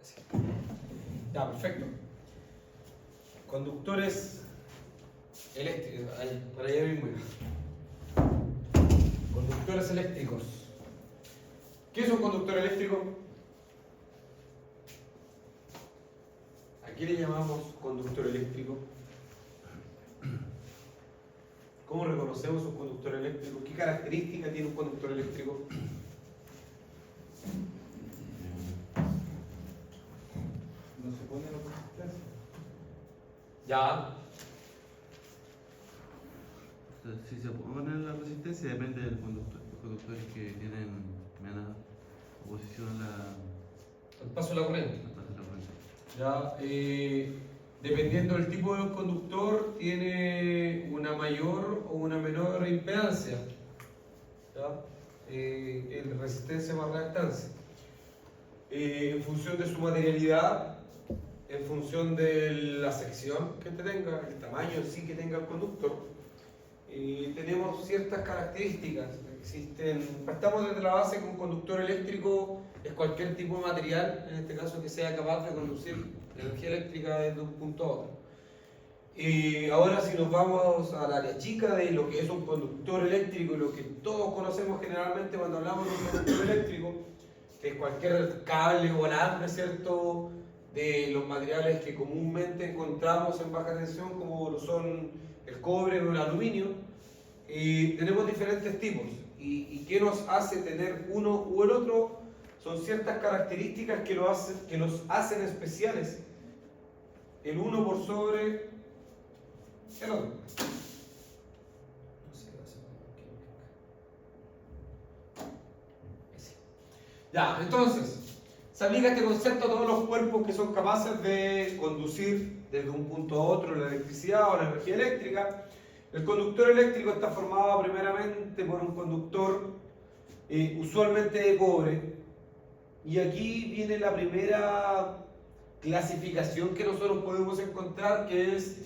Así. Ya, perfecto. Conductores eléctricos. Ahí, por allá mismo. Conductores eléctricos. ¿Qué es un conductor eléctrico? ¿A qué le llamamos conductor eléctrico? ¿Cómo reconocemos un conductor eléctrico? ¿Qué característica tiene un conductor eléctrico? No se pone la resistencia. Ya. Si se pone la resistencia depende del conductor. Los conductores que tienen menos oposición El paso de la corriente. al paso de la corriente. Ya, dependiendo del tipo de conductor, tiene una mayor o una menor impedancia. ¿Ya? En resistencia más reactancia. En función de su materialidad, en función de la sección que tenga, el tamaño en sí que tenga el conductor, tenemos ciertas características. Partamos desde la base que un conductor eléctrico es cualquier tipo de material, en este caso que sea capaz de conducir energía eléctrica desde un punto a otro. Ahora si nos vamos al área chica de lo que es un conductor eléctrico y lo que todos conocemos generalmente cuando hablamos de un conductor eléctrico, que es cualquier cable o alambre, ¿cierto?, de los materiales que comúnmente encontramos en baja tensión, como lo son el cobre o el aluminio, tenemos diferentes tipos. ¿Y qué nos hace tener uno u el otro? Son ciertas características que los hacen especiales, el uno por sobre el otro. Ya, entonces, se aplica este concepto a todos los cuerpos que son capaces de conducir desde un punto a otro la electricidad o la energía eléctrica. El conductor eléctrico está formado primeramente por un conductor usualmente de cobre, y aquí viene la primera clasificación que nosotros podemos encontrar, que es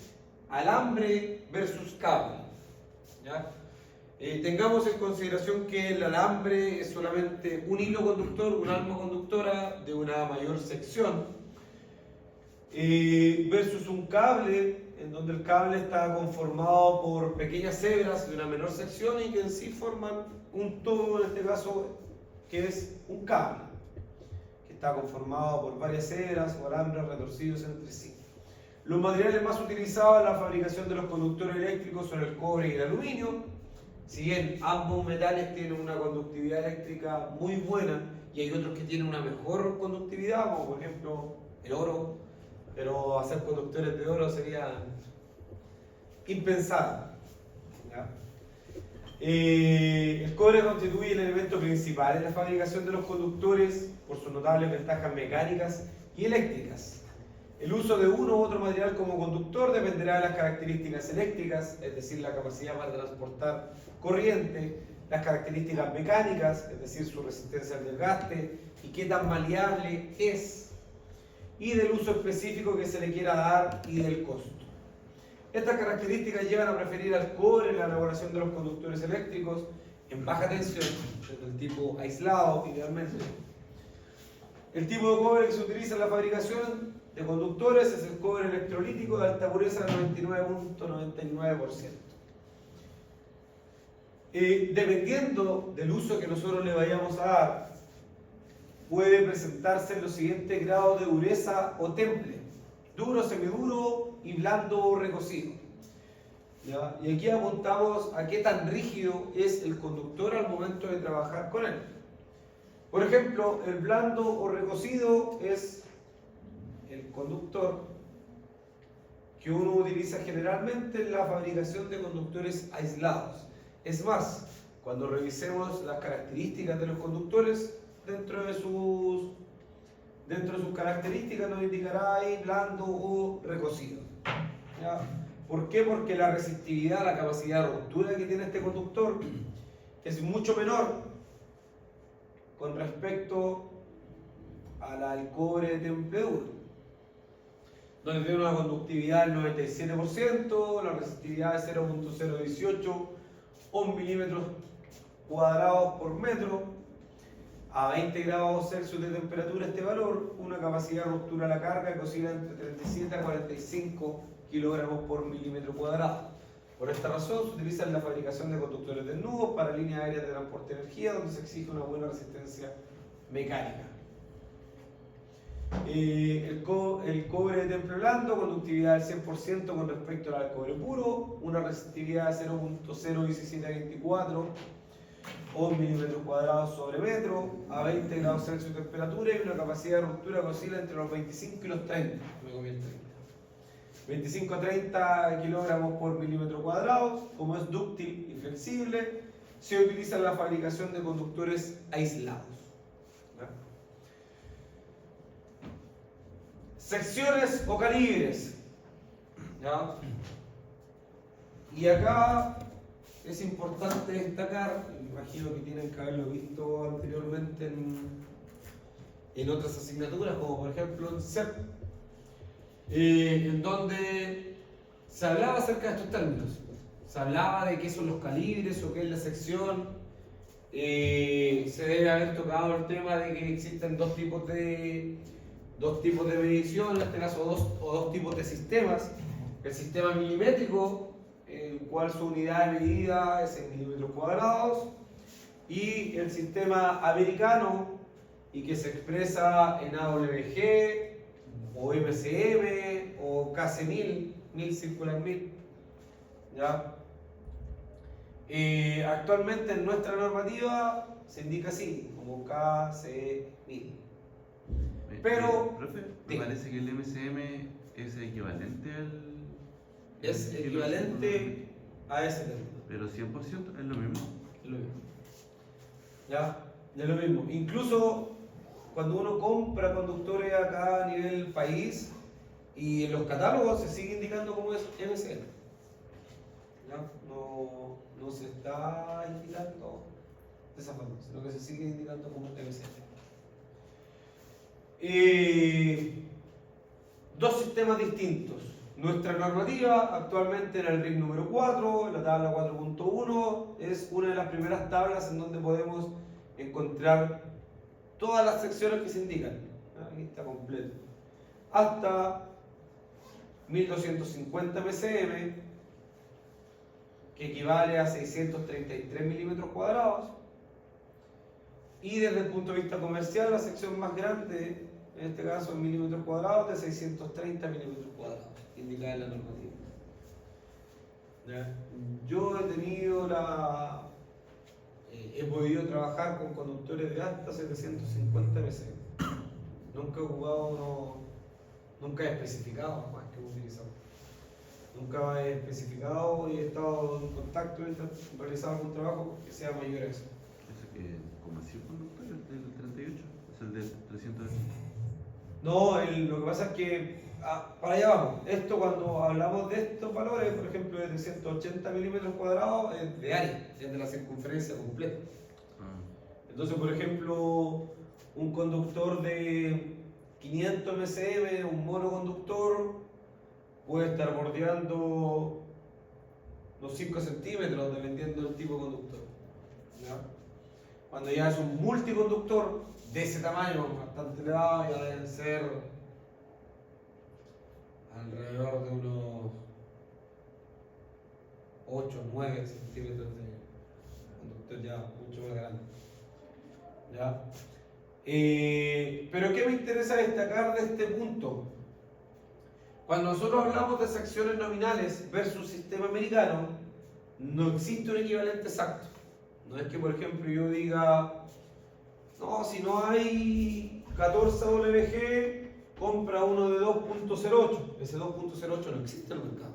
alambre versus cable. ¿Ya? Tengamos en consideración que el alambre es solamente un hilo conductor, un alma conductora de una mayor sección, versus un cable, en donde el cable está conformado por pequeñas hebras de una menor sección y que en sí forman un todo, en este caso, que es un cable, que está conformado por varias hebras o alambres retorcidos entre sí. Los materiales más utilizados en la fabricación de los conductores eléctricos son el cobre y el aluminio. Si bien ambos metales tienen una conductividad eléctrica muy buena y hay otros que tienen una mejor conductividad, como por ejemplo el oro, pero hacer conductores de oro sería impensable. ¿Ya? El cobre constituye el elemento principal en la fabricación de los conductores por sus notables ventajas mecánicas y eléctricas. El uso de uno u otro material como conductor dependerá de las características eléctricas, es decir, la capacidad para transportar corriente, las características mecánicas, es decir, su resistencia al desgaste y qué tan maleable es, y del uso específico que se le quiera dar y del costo. Estas características llevan a preferir al cobre en la elaboración de los conductores eléctricos en baja tensión, del tipo aislado, idealmente. El tipo de cobre que se utiliza en la fabricación de conductores es el cobre electrolítico de alta pureza del 99.99%. Dependiendo del uso que nosotros le vayamos a dar, puede presentarse los siguientes grados de dureza o temple: duro, semiduro y blando o recocido. ¿Ya? Y aquí apuntamos a qué tan rígido es el conductor al momento de trabajar con él. Por ejemplo, el blando o recocido es el conductor que uno utiliza generalmente en la fabricación de conductores aislados. Es más, cuando revisemos las características de los conductores, dentro de sus características nos indicará ahí blando o recocido. ¿Ya? ¿Por qué? Porque la resistividad, la capacidad de ruptura que tiene este conductor es mucho menor con respecto a la del cobre de temple duro, donde tiene una conductividad del 97%, la resistividad es 0.018 milímetros cuadrados por metro. a 20 grados Celsius de temperatura este valor, una capacidad de ruptura a la carga que oscila entre 37 a 45 kilogramos por milímetro cuadrado. Por esta razón se utiliza en la fabricación de conductores desnudos para líneas aéreas de transporte de energía, donde se exige una buena resistencia mecánica. El cobre de temple blando, conductividad del 100% con respecto al cobre puro, una resistividad de 0.01724 ohms milímetros cuadrados sobre metro, a 20 grados Celsius de temperatura y una capacidad de ruptura que oscila entre los 25 y los 30. Me comí el 30. 25 a 30 kilogramos por milímetro cuadrado. Como es dúctil y flexible, se utiliza en la fabricación de conductores aislados. ¿Ya? Secciones o calibres. ¿Ya? Y acá es importante destacar, me imagino que tienen que haberlo visto anteriormente en otras asignaturas, como por ejemplo en CEP, en donde se hablaba acerca de estos términos. Se hablaba de qué son los calibres o qué es la sección. Se debe haber tocado el tema de que existen dos tipos de medición, en este caso dos tipos de sistemas. El sistema milimétrico, el cual su unidad de medida es en milímetros cuadrados, y el sistema americano, y que se expresa en AWG, o MCM, o KC1000, 1000 circular 1000. ¿Ya? Actualmente en nuestra normativa se indica así, como KC1000. Pero, profe, me parece que el MCM es equivalente al... Es equivalente a ese término. Pero 100% es lo mismo. Es lo mismo. ¿Ya? Es lo mismo. Incluso cuando uno compra conductores acá a nivel país y en los catálogos se sigue indicando como es MCM. ¿Ya? No se está indicando de esa forma, sino que se sigue indicando como MCM. Dos sistemas distintos. Nuestra normativa, actualmente en el RIC número 4, en la tabla 4.1, es una de las primeras tablas en donde podemos encontrar todas las secciones que se indican. Aquí está completo. Hasta 1250 MCM, que equivale a 633 milímetros cuadrados. Y desde el punto de vista comercial, la sección más grande, en este caso en milímetros cuadrados, de 630 milímetros cuadrados, indicada en la normativa. ¿Ya? Yo he podido trabajar con conductores de hasta 750 MCM. Nunca he ocupado nunca he especificado más que he utilizado. Nunca he especificado y he estado en contacto y he realizado algún trabajo que sea mayor a eso. ¿Ese que como así conductor, el del 38? ¿Es el del 300? No, lo que pasa es que para allá vamos. Esto, cuando hablamos de estos valores, por ejemplo, de 380 milímetros cuadrados, es de área, es de la circunferencia completa. Entonces, por ejemplo, un conductor de 500 MCM, un monoconductor, puede estar bordeando los 5 centímetros, dependiendo del tipo de conductor. ¿Ya? Cuando ya es un multiconductor de ese tamaño, bastante elevado, ya deben ser alrededor de unos 8 o 9 centímetros de conductor, ya mucho más grande. ¿Ya? Pero ¿qué me interesa destacar de este punto? Cuando nosotros hablamos de secciones nominales versus sistema americano, no existe un equivalente exacto. No es que, por ejemplo, yo diga, no, si no hay 14 WG, compra uno de 2.08. Ese 2.08 no existe en el mercado.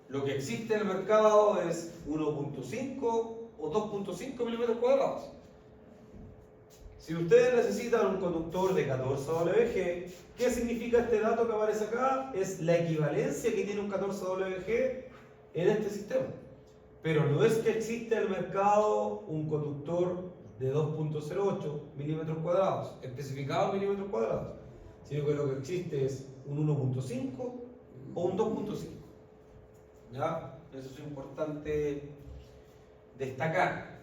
Lo que existe en el mercado es 1.5 o 2.5 milímetros cuadrados. Si ustedes necesitan un conductor de 14 WG, ¿qué significa este dato que aparece acá? Es la equivalencia que tiene un 14 WG en este sistema. Pero no es que exista en el mercado un conductor de 2.08 milímetros cuadrados, especificado en milímetros cuadrados, sino que lo que existe es un 1.5 o un 2.5. ¿Ya? Eso es importante destacar.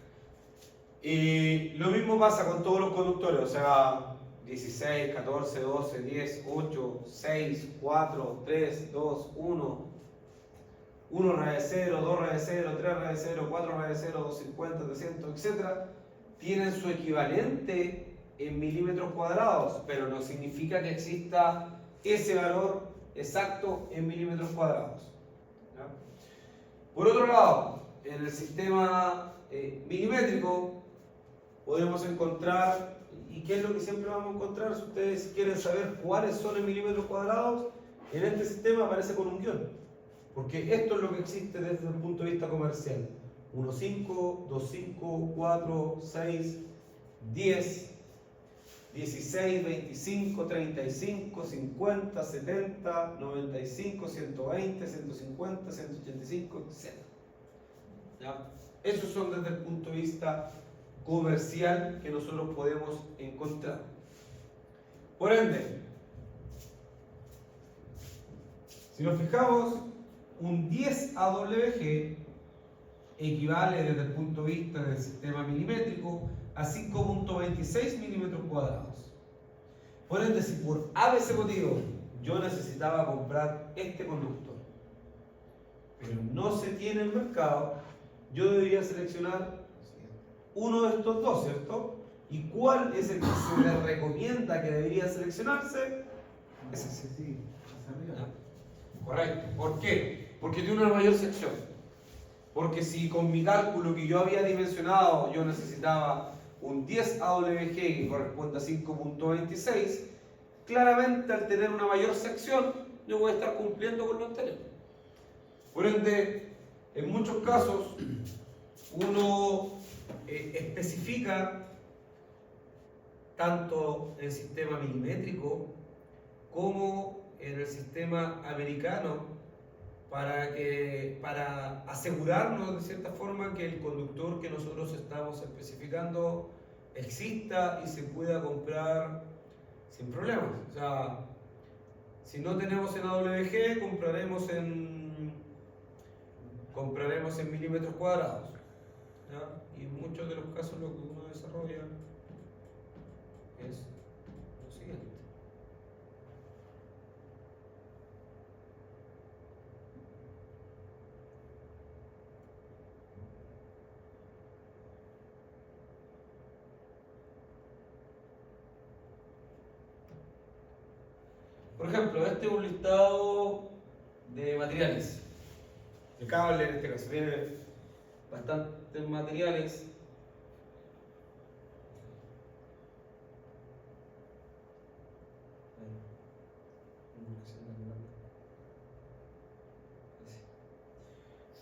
Y lo mismo pasa con todos los conductores, o sea, 16, 14, 12, 10, 8, 6, 4, 3, 2, 1, 1 raya 0, 2 raya 0, 3 raya 0, 4 raya 0, 250, 300, etc. Tienen su equivalente en milímetros cuadrados, pero no significa que exista ese valor exacto en milímetros cuadrados. ¿Ya? Por otro lado, en el sistema milimétrico podemos encontrar, y qué es lo que siempre vamos a encontrar, si ustedes quieren saber cuáles son en milímetros cuadrados, en este sistema aparece con un guión, porque esto es lo que existe desde el punto de vista comercial: 1,5, 2,5, 4, 6, 10, 16, 25, 35, 50, 70, 95, 120, 150, 185, etc. ¿Ya? Esos son desde el punto de vista comercial que nosotros podemos encontrar. Por ende, si nos fijamos, un 10 AWG equivale desde el punto de vista del sistema milimétrico a 5.26 milímetros cuadrados. Por ende, si por ABC motivo yo necesitaba comprar este conductor, pero no se tiene en el mercado, yo debería seleccionar uno de estos dos, ¿cierto? ¿Y cuál es el que se le recomienda que debería seleccionarse? Ese. Sí, hacia arriba. Correcto. ¿Por qué? Porque tiene una mayor sección. Porque si con mi cálculo que yo había dimensionado yo necesitaba un 10 AWG que corresponde a 5.26, claramente al tener una mayor sección yo voy a estar cumpliendo con lo anterior. Por ende, en muchos casos uno especifica tanto en el sistema milimétrico como en el sistema americano para asegurarnos de cierta forma que el conductor que nosotros estamos especificando exista y se pueda comprar sin problemas. O sea, si no tenemos en AWG, compraremos en milímetros cuadrados. ¿Ya? Y en muchos de los casos lo que uno desarrolla es lo siguiente. Por ejemplo, este es un listado de materiales, de cable en este caso, tiene bastantes materiales.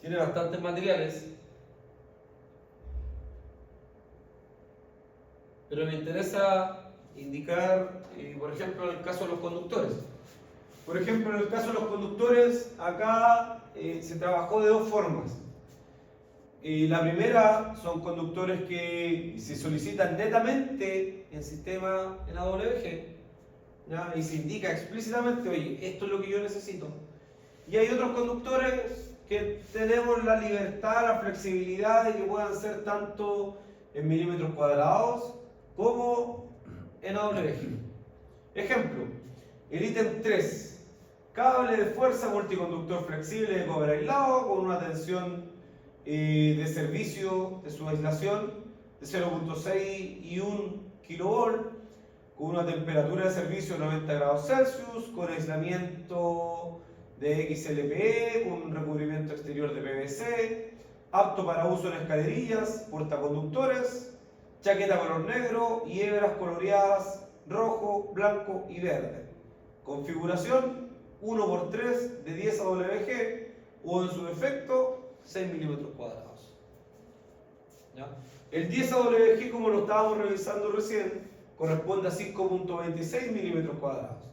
Tiene bastantes materiales, pero me interesa indicar, por ejemplo, en el caso de los conductores. Por ejemplo, en el caso de los conductores, acá se trabajó de dos formas. La primera son conductores que se solicitan netamente en sistema en AWG, ¿ya? Y se indica explícitamente, oye, esto es lo que yo necesito. Y hay otros conductores que tenemos la libertad, la flexibilidad de que puedan ser tanto en milímetros cuadrados como en AWG. Ejemplo, el ítem 3, cable de fuerza multiconductor flexible de cobre aislado con una tensión de servicio de su aislación de 0.6 y 1 kV, con una temperatura de servicio de 90 grados Celsius, con aislamiento de XLPE, con un recubrimiento exterior de PVC, apto para uso en escalerillas, portaconductores, chaqueta color negro y hebras coloreadas rojo, blanco y verde. Configuración 1×3 de 10 AWG o en su defecto 6 milímetros cuadrados. ¿Ya? El 10 AWG, como lo estábamos revisando recién, corresponde a 5.26 milímetros cuadrados.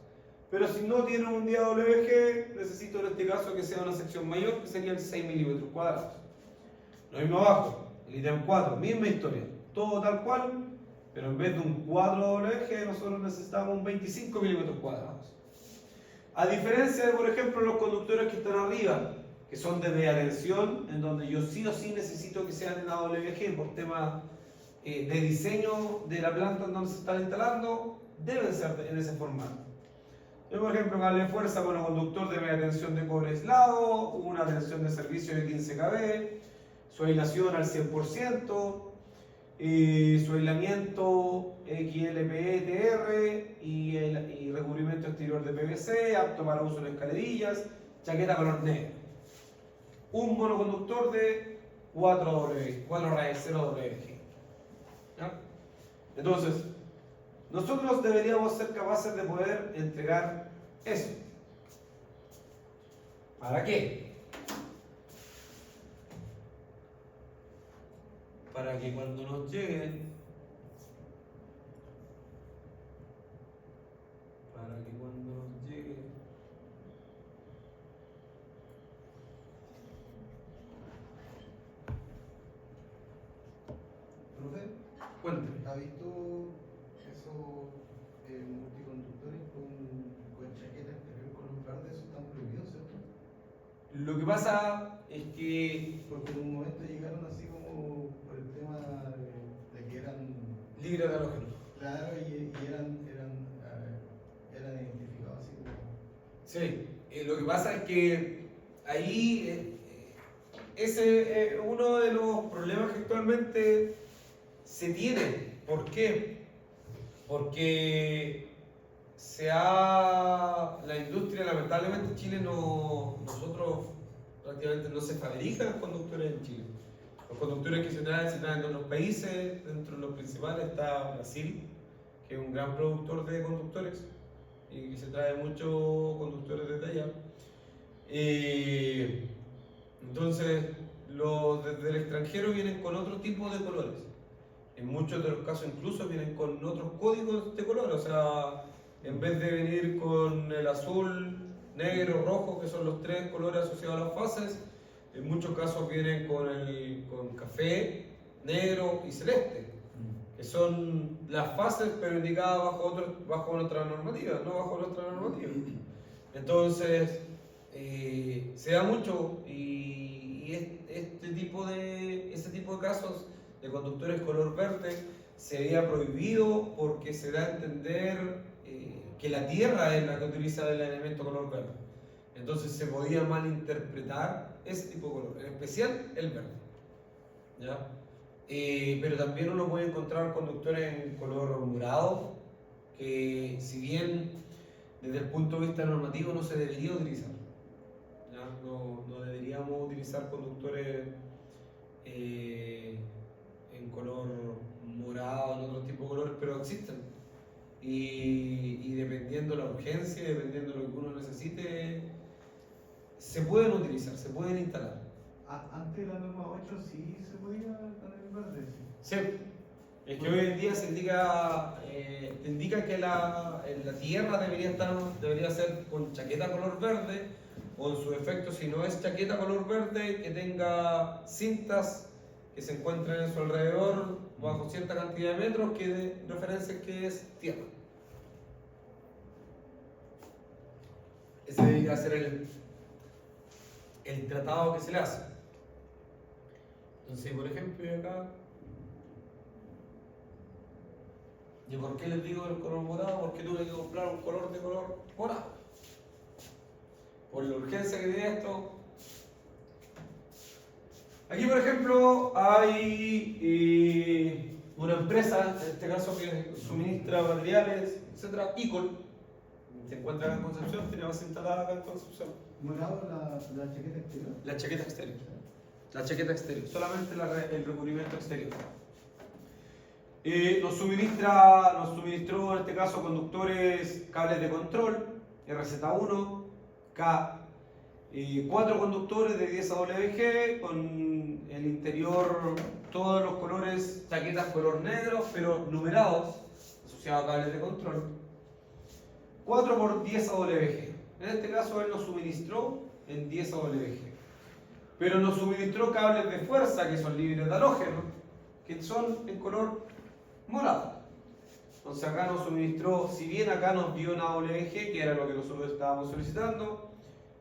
Pero si no tiene un 10 AWG, necesito en este caso que sea una sección mayor, que serían 6 milímetros cuadrados. Lo mismo abajo, el ítem 4, misma historia, todo tal cual, pero en vez de un 4 AWG, nosotros necesitamos un 25 milímetros cuadrados. A diferencia de, por ejemplo, los conductores que están arriba, que son de media tensión, en donde yo sí o sí necesito que sean en AWG por temas de diseño de la planta en donde se están instalando deben ser en ese formato. Yo, por ejemplo, cable de fuerza, monoconductor de media tensión de cobre aislado, una tensión de servicio de 15 kV, su aislación al 100%, su aislamiento XLPE-TR y recubrimiento exterior de PVC, apto para uso en escalerillas, chaqueta color negro. Un monoconductor de 4 rayas 0WG. ¿Ya? Entonces, nosotros deberíamos ser capaces de poder entregar eso. ¿Para qué? Para que cuando nos lleguen, Profe, cuénteme. ¿ha visto esos multiconductores con chaqueta exterior color verde? Eso están prohibidos, ¿cierto? Lo que pasa es que Porque en un momento llegaron así como por el tema de que eran, libre de halógeno. claro, y eran identificados así como... Sí, lo que pasa es que ahí ese es uno de los problemas que actualmente se tiene. ¿Por qué? Porque la industria, lamentablemente en Chile nosotros prácticamente no se fabrican conductores en Chile. Los conductores que se traen de otros países, dentro de los principales está Brasil, que es un gran productor de conductores y que se trae muchos conductores desde allá. Entonces, los desde el extranjero vienen con otro tipo de colores. En muchos de los casos incluso vienen con otros códigos de color, o sea, en vez de venir con el azul, negro, rojo, que son los tres colores asociados a las fases, en muchos casos vienen con café, negro y celeste, que son las fases pero indicadas bajo nuestra normativa, no bajo nuestra normativa. Entonces, se da mucho y ese tipo de casos de conductores color verde se había prohibido porque se da a entender que la tierra es la que utiliza el elemento color verde. Entonces se podía malinterpretar ese tipo de color, en especial el verde. ¿Ya? Pero también uno puede encontrar conductores en color morado, que si bien desde el punto de vista normativo no se debería utilizar. ¿Ya? No deberíamos utilizar conductores en color morado, en otro tipo de colores, pero existen. Y dependiendo la urgencia, dependiendo de lo que uno necesite, se pueden utilizar, se pueden instalar. Antes de la norma 8 sí se podía poner en verde. Sí, es que hoy en día se indica que la tierra debería ser con chaqueta color verde, o en su efecto, si no es chaqueta color verde, que tenga cintas que se encuentren en su alrededor bajo cierta cantidad de metros que de referencia que es tierra. Ese debería ser el tratado que se le hace. Entonces, por ejemplo, acá, ¿y por qué les digo el color morado? Porque tuve que comprar un color de color morado. Por la urgencia que tiene esto. Aquí, por ejemplo, hay una empresa, en este caso que suministra materiales, etcétera, Icol. Se encuentra acá en Concepción, tiene base instalada acá en Concepción. ¿Morado la chaqueta exterior? La chaqueta exterior. La chaqueta exterior, solamente el recubrimiento exterior. Nos suministró en este caso conductores, cables de control, RZ1, K, 4 conductores de 10 AWG con el interior todos los colores, chaquetas color negro, pero numerados, asociados a cables de control. 4 por 10 AWG. En este caso él nos suministró en 10 AWG. Pero nos suministró cables de fuerza que son libres de halógeno, que son en color morado. Entonces acá nos suministró, si bien acá nos dio una AWG, que era lo que nosotros estábamos solicitando,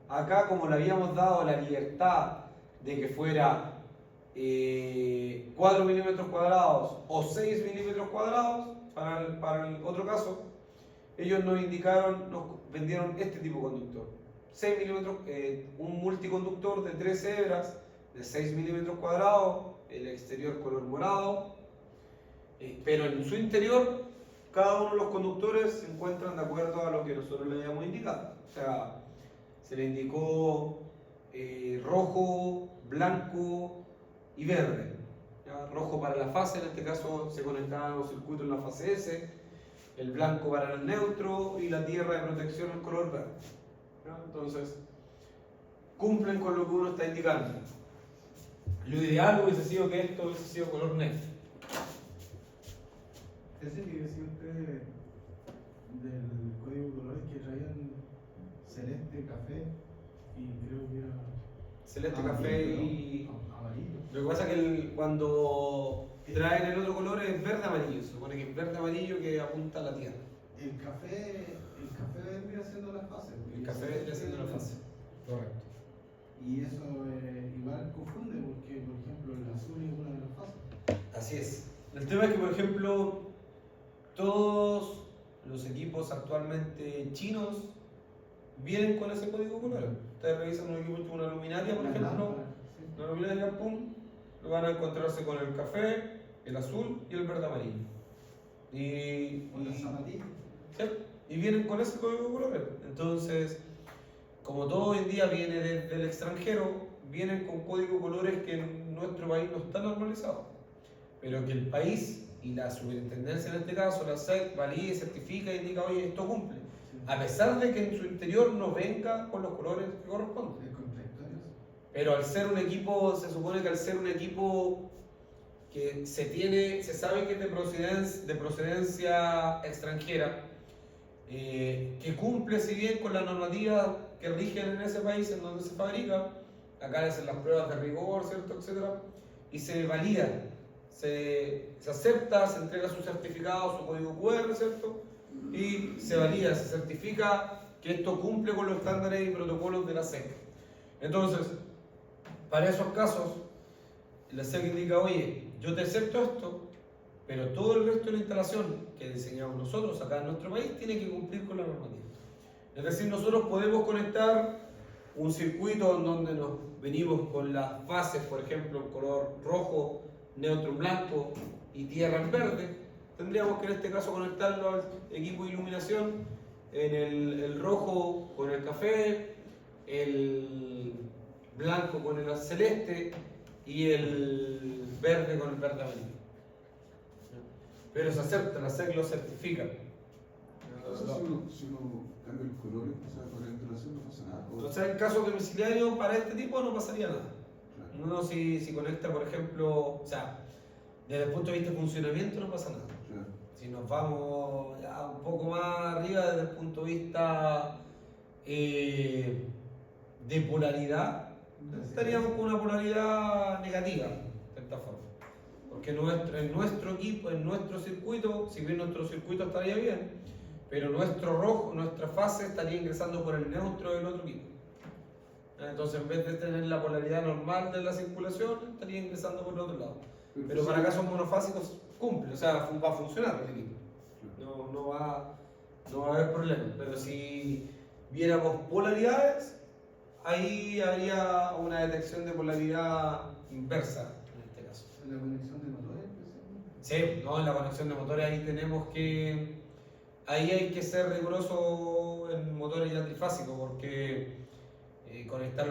acá como le habíamos dado la libertad de que fuera 4 milímetros cuadrados o 6 milímetros cuadrados, para el otro caso, ellos nos indicaron, nos vendieron este tipo de conductor. 6 milímetros, un multiconductor de 13 hebras de 6 milímetros cuadrados, el exterior color morado, pero en su interior cada uno de los conductores se encuentran de acuerdo a lo que nosotros le habíamos indicado. O sea, se le indicó rojo, blanco y verde. ¿Ya? Rojo para la fase, en este caso se conectaban los circuitos en la fase S, el blanco para el neutro y la tierra de protección en color verde. ¿Ya? Entonces, cumplen con lo que uno está indicando. Lo ideal hubiese sido que esto hubiese sido color negro. Ese que decía usted del código de colores que traían celeste, café y creo que era Celeste, amarillo, café ¿no? y... Amarillo. Lo que pasa es que cuando traen el otro color es verde amarillo. Se supone que es verde amarillo que apunta a la tierra. El café vendría siendo la fase. El café vendría siendo la fase. Correcto. Y eso igual confunde porque, por ejemplo, el azul es una de las fases. Así es. El tema es que, por ejemplo, todos los equipos actualmente chinos vienen con ese código color. Ustedes revisan un equipo, una luminaria, por ejemplo, una luminaria, pum, lo van a encontrarse con el café, el azul y el verde amarillo. Con las zapatillas. ¿Sí? Y vienen con ese código color. Entonces, como todo hoy en día viene desde el extranjero, vienen con código colores que en nuestro país no están normalizados. Pero que el país y la superintendencia, en este caso, la SEC, valide, certifica e indica, oye, esto cumple. A pesar de que en su interior no venga con los colores que corresponden. Es contradictorio. Pero al ser un equipo, se supone que al ser un equipo que se sabe que es de procedencia extranjera, que cumple si bien con la normativa que rigen en ese país en donde se fabrica, acá le hacen las pruebas de rigor, ¿cierto? Etcétera, y se valida, se acepta, se entrega su certificado, su código QR, ¿cierto? Y se valida, se certifica que esto cumple con los estándares y protocolos de la SEC. Entonces, para esos casos, la SEC indica, oye, yo te acepto esto, pero todo el resto de la instalación que diseñamos nosotros acá en nuestro país tiene que cumplir con la normativa. Es decir, nosotros podemos conectar un circuito en donde nos venimos con las fases, por ejemplo, en color rojo, neutro en blanco y tierra en verde. Tendríamos que en este caso conectarlo al equipo de iluminación en el rojo con el café, el blanco con el celeste y el verde con el verde amarillo. Pero se acepta, la SEC lo certifica. Entonces, si uno cambia los colores, o sea, con la instalación no pasa nada. O sea, en caso domiciliario para este tipo no pasaría nada. Claro. Uno si conecta, por ejemplo, o sea, desde el punto de vista de funcionamiento no pasa nada. Claro. Si nos vamos ya un poco más arriba desde el punto de vista de polaridad, estaríamos con una polaridad negativa, de cierta forma. Porque en nuestro equipo, en nuestro circuito, si bien nuestro circuito estaría bien, pero nuestro rojo, nuestra fase estaría ingresando por el neutro del otro equipo. Entonces, en vez de tener la polaridad normal de la circulación, estaría ingresando por el otro lado. Pero para casos monofásicos cumple, o sea, va a funcionar el equipo. No va a haber problema. Pero si viéramos polaridades, ahí habría una detección de polaridad inversa en este caso. ¿En la conexión de motores? Sí, no, en la conexión de motores ahí tenemos que... Ahí hay que ser riguroso en motores ya trifásicos porque conectar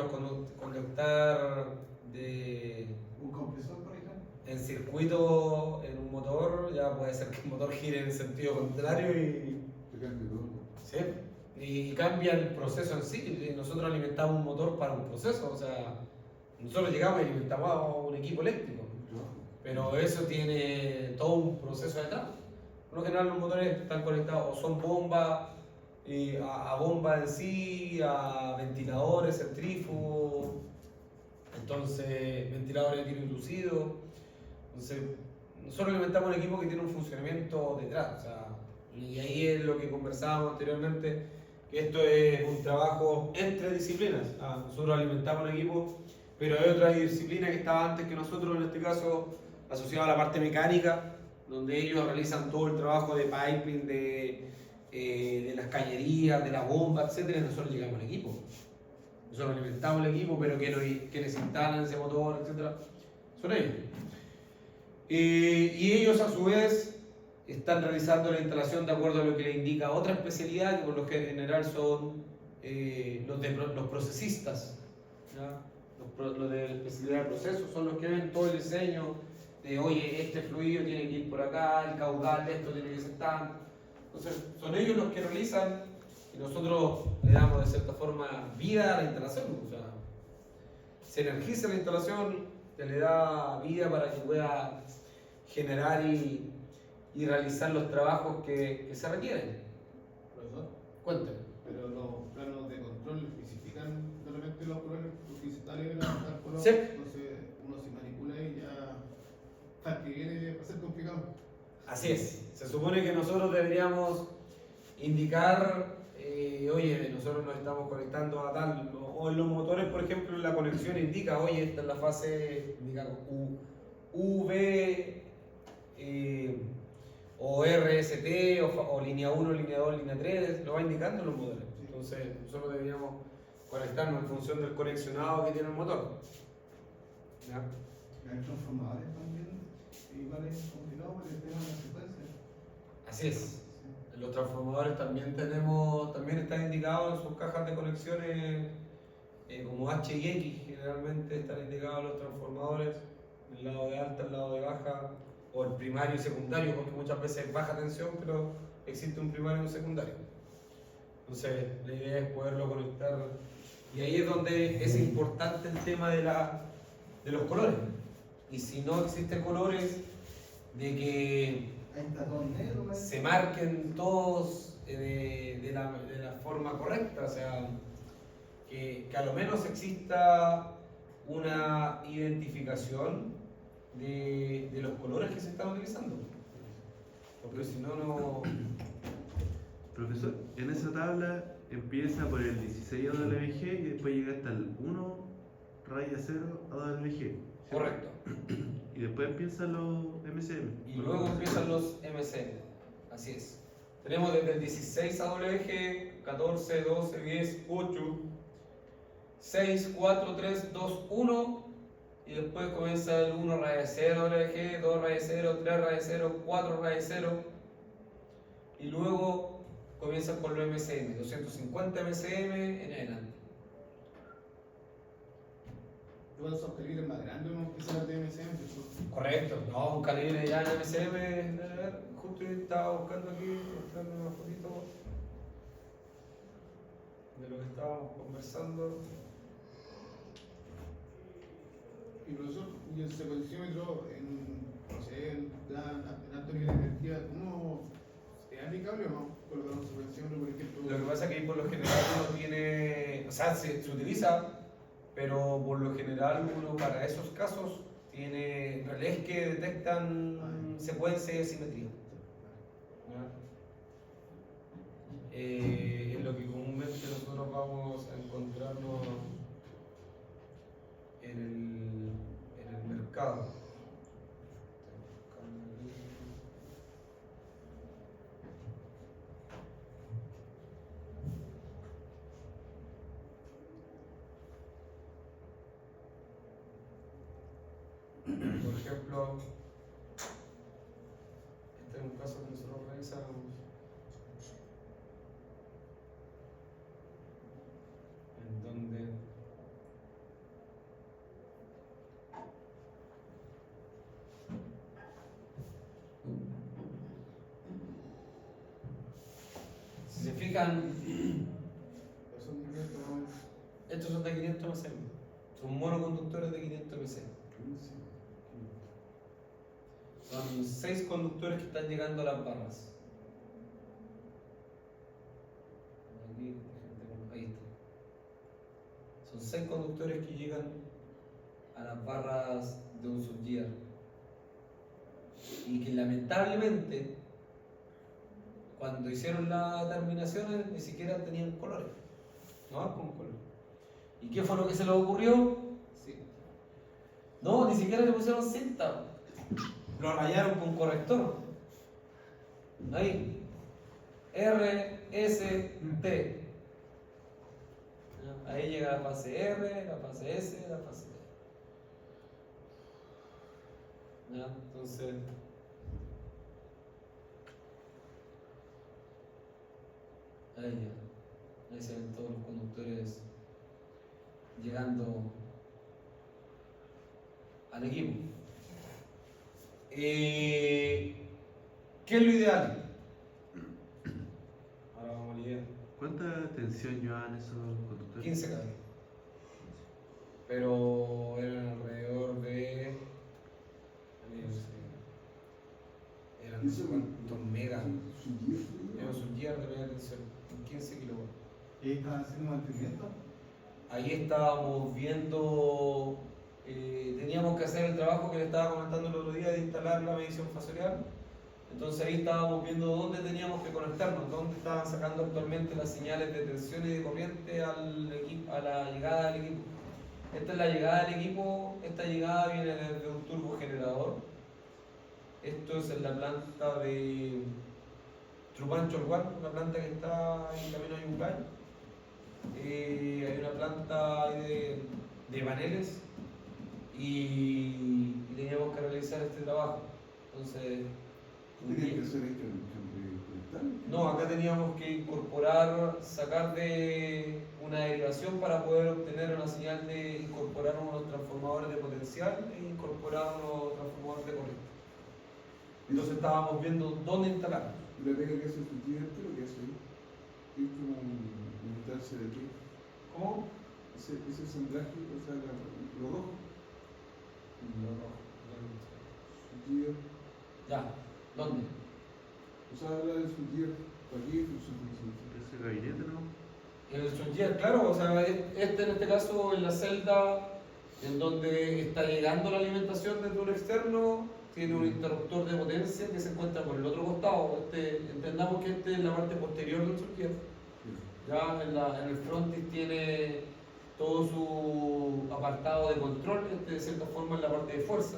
de... ¿Un compresor, por ejemplo? En circuito, en un motor, ya puede ser que el motor gire en sentido contrario y... Te cambia todo. Sí, y cambia el proceso en sí. Nosotros alimentamos un motor para un proceso, o sea, nosotros llegamos y alimentamos a un equipo eléctrico, pero eso tiene todo un proceso detrás. Por lo general los motores están conectados o son bombas, a bomba en sí, a ventiladores, centrífugos, entonces ventiladores de tiro inducido. Entonces, nosotros alimentamos un equipo que tiene un funcionamiento detrás, o sea, y ahí es lo que conversábamos anteriormente, que esto es un trabajo entre disciplinas. Nosotros alimentamos un equipo Pero hay otra disciplina que estaba antes que nosotros, en este caso asociada a la parte mecánica, donde ellos realizan todo el trabajo de piping, de las cañerías, de la bomba, etcétera, y nosotros llegamos al equipo. Nosotros alimentamos el equipo, pero quienes instalan ese motor, etcétera, son ellos. Y ellos a su vez están realizando la instalación de acuerdo a lo que le indica otra especialidad, que por lo general son los procesistas. ¿Ya? Los de la especialidad de procesos son los que ven todo el diseño de, oye, este fluido tiene que ir por acá, el caudal de esto tiene que ser tanto. Entonces, son ellos los que realizan y nosotros le damos de cierta forma vida a la instalación. O sea, se energiza la instalación, se le da vida para que pueda generar y realizar los trabajos que se requieren. Profesor, Cuéntame. pero los planos de control especifican solamente los colores, porque si está libre el color, Sí. entonces uno se manipula y ya hasta que viene va a ser complicado. Así es. Se supone que nosotros deberíamos indicar, oye, nosotros nos estamos conectando a tal, o en los motores, por ejemplo, la conexión indica, oye, esta es la fase, indica V, o RST, o línea 1, línea 2, línea 3, lo va indicando en los motores. Entonces, nosotros deberíamos conectarnos en función del conexionado que tiene el motor. ¿Ya? Hay transformadores también, igual es complicado porque tenemos una secuencia. Así es. En los transformadores también están indicados en sus cajas de conexiones como H y X, generalmente están indicados los transformadores, el lado de alta, el lado de baja, o el primario y secundario, porque muchas veces es baja tensión, pero existe un primario y un secundario. Entonces, la idea es poderlo conectar, y ahí es donde es importante el tema de los colores. Y si no existen colores, de que Ahí está todo negro, ¿no? se marquen todos de la forma correcta, o sea, que a lo menos exista una identificación de los colores que se están utilizando, porque si no, no... Profesor, en esa tabla empieza por el 16 AWG y después llega hasta el 1 raya 0 AWG. ¿cierto? Correcto. Y después empiezan los MCM. Y luego empiezan los MCM, así es. Tenemos desde el 16 AWG, 14, 12, 10, 8, 6, 4, 3, 2, 1, y después comienza el 1 raya 0 AWG, 2 raya 0, 3 raya 0, 4 raya 0, y luego comienzan con los MCM, 250 MCM en adelante. Luego esos calibres más grandes uno empieza a tener MCM, ¿cierto? Correcto, no, un calibre ya en MCM, a ver, justo yo estaba buscando aquí, mostrando una fotito de lo que estábamos conversando. Y profesor, y el secuenciómetro no sé, en alto nivel de energía, ¿cómo es aplicable o no? Colocar un secuenciómetro, por ejemplo. Lo que pasa es que ahí por lo general uno tiene, o sea, se utiliza, pero por lo general uno para esos casos tiene relés que detectan secuencia y simetría. ¿Ya? Es lo que comúnmente nosotros vamos a encontrarnos en el mercado. Por ejemplo, este es un caso que nosotros realizamos. En donde si se fijan, Eso es directo, ¿no? estos son de 500 mc, son monoconductores de 500 mc. Son 6 conductores que están llegando a las barras. Aquí, ahí está. Son 6 conductores que llegan a las barras de un subgear. Y que lamentablemente, cuando hicieron las terminaciones, ni siquiera tenían colores. No van con color. ¿Y qué fue lo que se les ocurrió? Sí. No, ni siquiera le pusieron cinta. Lo rayaron con corrector. Ahí. R, S, T. Ya, ahí llega la fase R, la fase S, la fase T. Ya, entonces. Ahí ya. Ahí se ven todos los conductores llegando al equipo. ¿Qué es lo ideal? Ahora vamos a la idea. ¿Cuánta tensión llevaban esos conductores? 15 kV. Pero eran alrededor de. Eran no sé cuántos megas. Era un subguiar de media tensión, con 15 kilowatts. ¿Y estaban haciendo mantenimiento? Ahí estábamos viendo, teníamos que hacer el trabajo que le estaba comentando el otro día de instalar la medición fasorial. Entonces ahí estábamos viendo dónde teníamos que conectarnos, dónde estaban sacando actualmente las señales de tensión y de corriente al equipo, a la llegada del equipo. Esta es la llegada del equipo, esta llegada viene desde un turbogenerador. Esto es en la planta de Trupancho Algual, una planta que está en camino a Yucay. Hay una planta ahí de paneles y teníamos que realizar este trabajo. Entonces, ¿Tenía que hacer ahí que conectar? no, acá teníamos que incorporar, sacar de una derivación para poder obtener una señal de incorporar unos transformadores de potencial e incorporar unos transformadores de corriente. Entonces estábamos viendo dónde instalar. ¿Y la pega que hace el estudiante lo que hace ahí? Es como montarse de qué? ¿Cómo? Ese ensamblaje, o sea, lo rojo. Subgear. Ya, ¿dónde? O sea, habla del subgear. ¿Para qué funciona eso? Ese gabinete, ¿no? En el switchgear, claro, o sea, este en este caso en la celda en donde está llegando la alimentación desde un externo, tiene un interruptor de potencia que se encuentra por el otro costado. Entendamos que este es la parte posterior del switchgear. Ya en el frontis tiene todo su apartado de control, de cierta forma en la parte de fuerza.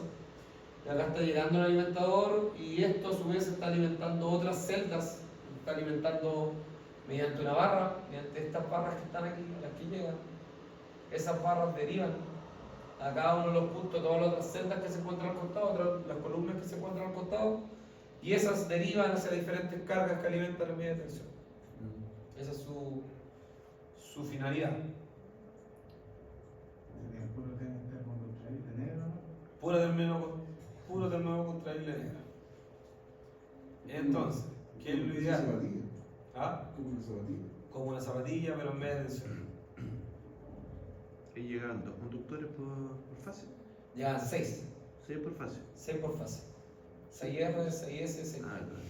Y acá está llegando el alimentador y esto a su vez está alimentando otras celdas, está alimentando mediante una barra, mediante estas barras que están aquí, las que llegan. Esas barras derivan a cada uno de los puntos, todas las otras celdas que se encuentran al costado, las columnas que se encuentran al costado, y esas derivan hacia diferentes cargas que alimentan la media tensión. Esa es su finalidad. Sería puro termocontrol de negro, ¿no? Puro termino contraíble negro. Entonces, ¿qué es lo Como ideal? una zapatilla. ¿Ah? Como una zapatilla. Como una zapatilla, pero en media tensión. Ahí llegaban 2 conductores por fase. Ya 6. 6 por fase. 6 por fase. 6R, 6S, 6T. Ah, claro.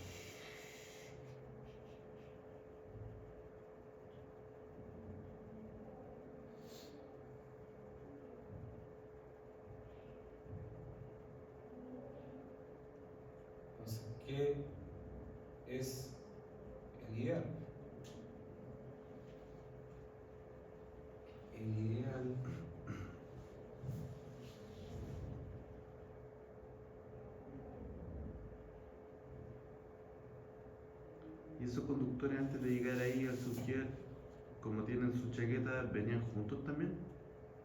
Entonces, ¿qué es el ideal? El ideal Y esos conductores antes de llegar ahí al subgear, como tienen su chaqueta, ¿venían juntos también?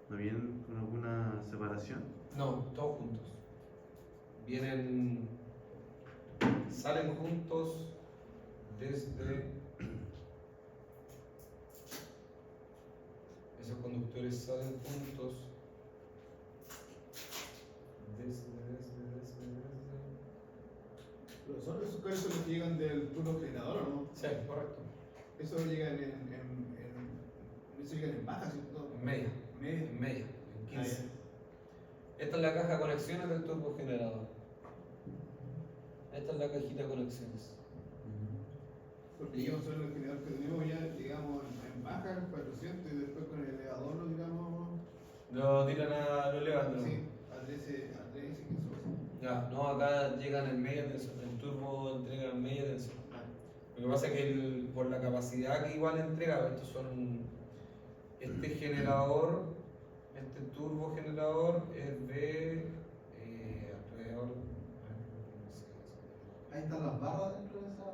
¿No vienen con alguna separación? no, todos juntos. Salen juntos desde. Esos conductores salen juntos desde. Pero son esos cables los que llegan del turbogenerador, ¿o no? Sí, correcto. Eso llegan eso llegan en baja, ¿cierto? En media. Media. En media, en 15. Esta es la caja de conexiones del turbogenerador. Esta es la cajita de conexiones. Porque llegamos solo el generador que tenemos ya, llegamos en baja, 400, y después con el elevador lo digamos. Lo tiran a lo elevador. Sí, a 13, 15 Ya, no, acá llegan en media tensión. El turbo entrega en media tensión. Ah, Lo que pasa es que por la capacidad que igual entrega, este generador Este turbogenerador es de alrededor. Ahí están las barras dentro de esa.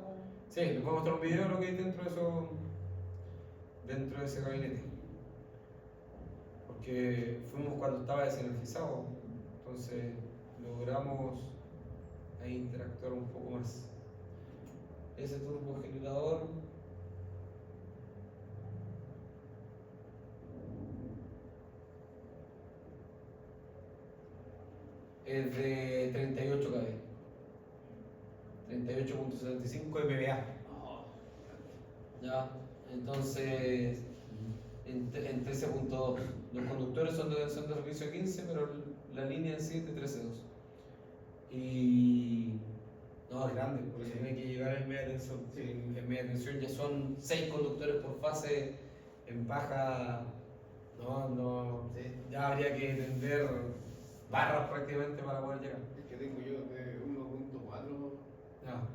Sí, les voy a mostrar un video de lo que hay dentro de ese gabinete. Porque fuimos cuando estaba desenergizado, entonces logramos ahí interactuar un poco más. Ese turbogenerador es de 38 kV, 38.75 MVA. Ya, entonces en 13.2. Los conductores son de servicio 15, pero la línea en sí es de 13.2. Y no, es grande, porque tiene que llegar en media tensión. Sí, en media tensión ya son 6 conductores por fase, en baja no, ya habría que tender barras prácticamente para poder llegar. Es que tengo yo de 1.4. Ya.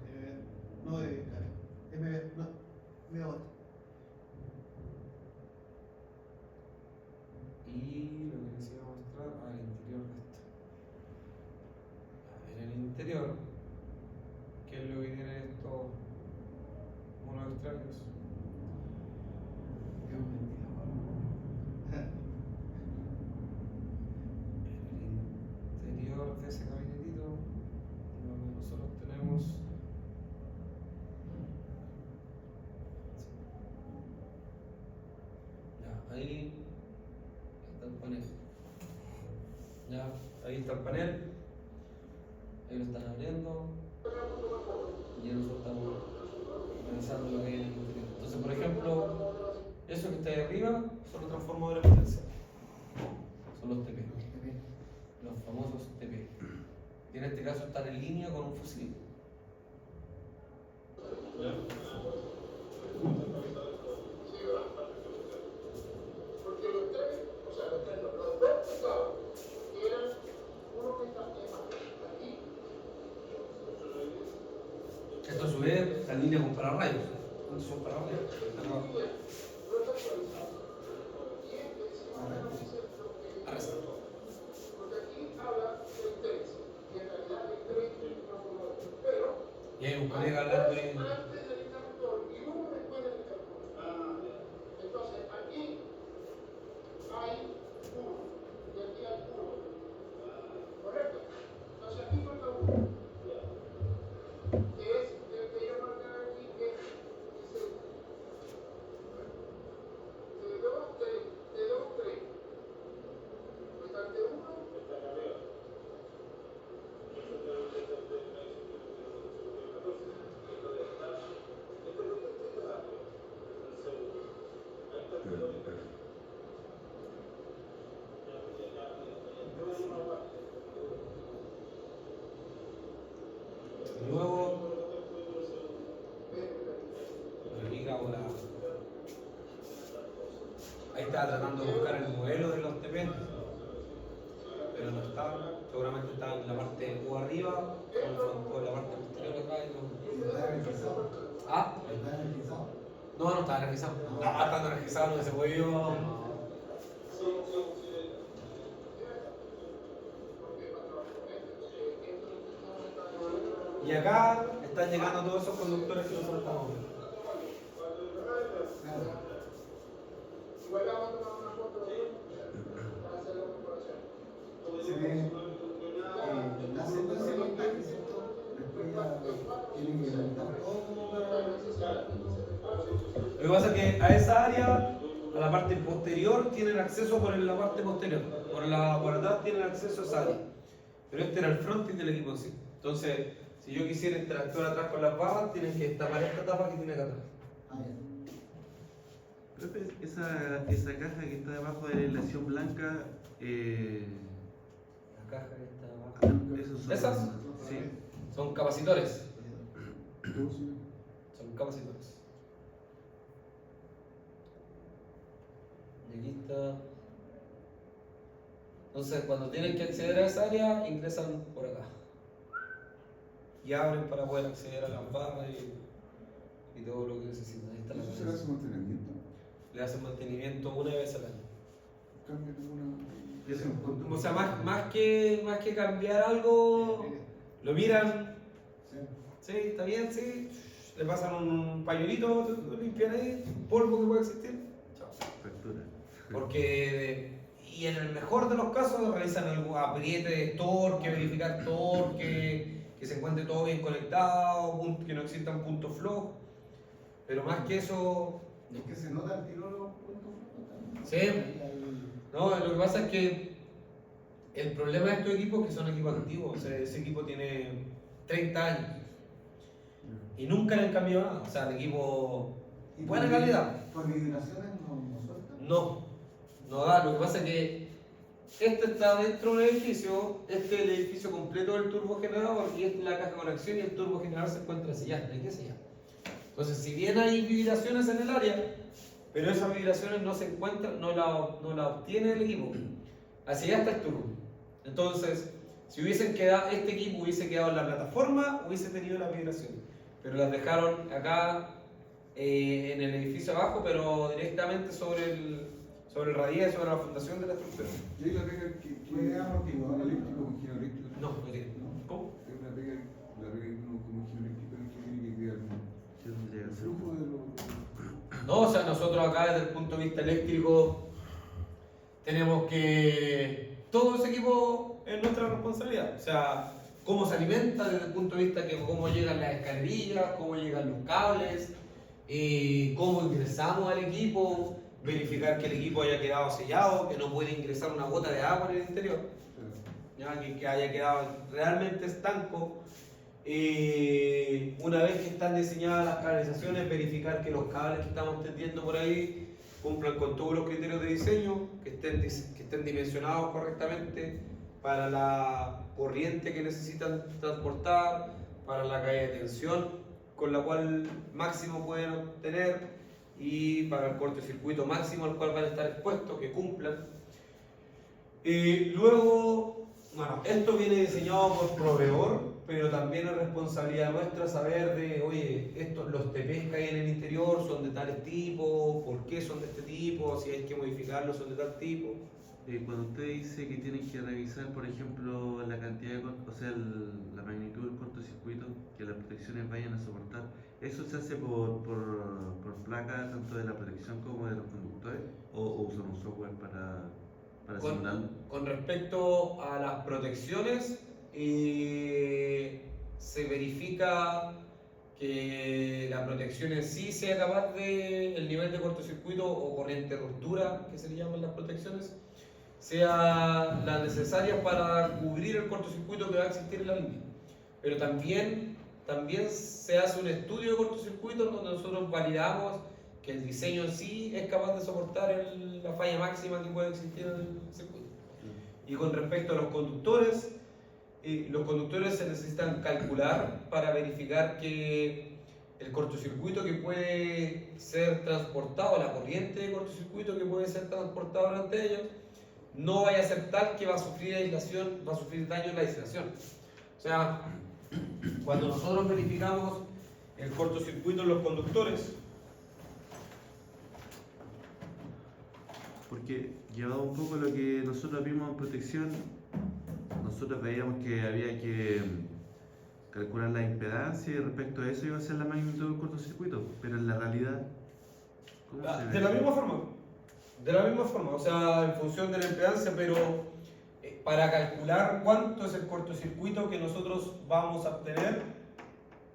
No, de MB, no, megawatt. Y lo que les iba a mostrar al interior de esto. En el interior, ¿qué es lo que tienen estos monos extraños? Es un ventilador. En el interior de ese gabinetito, lo que nosotros tenemos. Ya, ahí está el panel. Ya, ahí está el panel. Ahí lo están abriendo. Y nosotros estamos revisando lo que hay en el interior. Entonces, por ejemplo, eso que está ahí arriba son los transformadores potenciales. Son los TP. Los famosos TP. Y en este caso están en línea con un fusible. Esto a su vez está en línea con pararrayos. ¿Cuántos son pararrayos? Arresta. Y hay un colega hablando de... Luego, aquí grabo la... Ahí estaba tratando de buscar el modelo de los TP, pero no estaba. Seguramente estaba en la parte o arriba o en la parte posterior acá. ¿Está energizado? ¿Ah? ¿Está energizado? No estaba energizado. No, estando energizado no se podía. Y acá están llegando todos esos conductores que nosotros estamos viendo. Se ve la secuencia de montaje, ¿cierto? Después ya tienen que montar todo. Lo que pasa es que a esa área, a la parte posterior, tienen acceso por la parte posterior. Por atrás tienen acceso a esa área. Pero este era el frontis del equipo en sí. Entonces, si yo quisiera interactuar atrás con las barras, tienen que tapar esta tapa que tiene acá atrás. Ah, ya. Profe, esa caja que está debajo de la aislación blanca, La caja que está abajo. esos son... ¿Esas? Sí. Son capacitores. ¿Cómo se llama? Son capacitores. Y aquí está. Entonces, cuando tienen que acceder a esa área, ingresan por acá. Y abren para poder acceder a las barras y todo lo que necesitan. Ahí está la ¿Eso se le hace cabeza. mantenimiento? Le hacen mantenimiento una vez al año. cambian una. Ese es un punto. O sea, más que cambiar algo, lo miran, sí, está bien, sí, le pasan un pañuelito, lo limpian ahí, polvo que puede existir, chao. Factura. Porque, y en el mejor de los casos, realizan algún apriete de torque, verificar torque, que se encuentre todo bien conectado, que no existan puntos flojos. Pero más que eso, Es que se nota el tiro los puntos flojos. sí. No, lo que pasa es que el problema de estos equipos es que son equipos antiguos. O sea, ese equipo tiene 30 años y nunca le han cambiado nada. O sea, el equipo, buena calidad. ¿Por vibraciones no sueltan? No da. Lo que pasa es que este está dentro del edificio, este es el edificio completo del turbogenerador y esta es la caja de conexión y el turbogenerador se encuentra sellado. ¿Hay que sellar? Entonces, si bien hay vibraciones en el área, pero esas vibraciones no se encuentran, no la obtiene el equipo. Así ya está el turbo. Entonces, si este equipo hubiese quedado en la plataforma, hubiese tenido las vibraciones. Pero las dejaron acá en el edificio abajo, pero directamente sobre el radial, sobre la fundación de la estructura. Y ahí la pega que un eléctrico o ingeniero eléctrico. No tiene. ¿Cómo? Es una pega, la pega que uno como ingeniero eléctrico es que tiene que crear Sí, tendría que un ser. flujo de los. No, o sea, nosotros acá desde el punto de vista eléctrico tenemos que todo ese equipo es nuestra responsabilidad. O sea, cómo se alimenta desde el punto de vista de cómo llegan las escalerillas, cómo llegan los cables, cómo ingresamos al equipo, verificar que el equipo haya quedado sellado, que no puede ingresar una gota de agua en el interior, ¿ya? Que haya quedado realmente estanco. Una vez que están diseñadas las canalizaciones, verificar que los cables que estamos tendiendo por ahí cumplan con todos los criterios de diseño, que estén dimensionados correctamente para la corriente que necesitan transportar, para la caída de tensión con la cual máximo pueden obtener y para el cortocircuito máximo al cual van a estar expuestos, que cumplan. Luego, bueno, esto viene diseñado por proveedor, pero también es responsabilidad nuestra saber de, oye, los TPs que hay en el interior son de tales tipos, por qué son de este tipo, si hay que modificarlos son de tal tipo. Cuando usted dice que tienen que revisar, por ejemplo, la cantidad de la magnitud del cortocircuito que las protecciones vayan a soportar, ¿eso se hace por placa tanto de la protección como de los conductores? ¿O usan un software para simularlo? Con respecto a las protecciones, se verifica que la protección en sí sea capaz de el nivel de cortocircuito o corriente de ruptura, que se le llaman las protecciones, sea las necesarias para cubrir el cortocircuito que va a existir en la línea. Pero también se hace un estudio de cortocircuito donde nosotros validamos que el diseño en sí es capaz de soportar la falla máxima que puede existir en el circuito. Y con respecto a los conductores se necesitan calcular para verificar que el cortocircuito que puede ser transportado, la corriente de cortocircuito que puede ser transportado durante ellos, no vaya a ser tal que va a sufrir daño en la aislación. O sea, cuando nosotros verificamos el cortocircuito en los conductores, porque llevado un poco lo que nosotros vimos en protección, nosotros veíamos que había que calcular la impedancia y respecto a eso iba a ser la magnitud del cortocircuito, pero en la realidad, ¿cómo se ve? de la misma forma, o sea, en función de la impedancia, pero para calcular cuánto es el cortocircuito que nosotros vamos a obtener,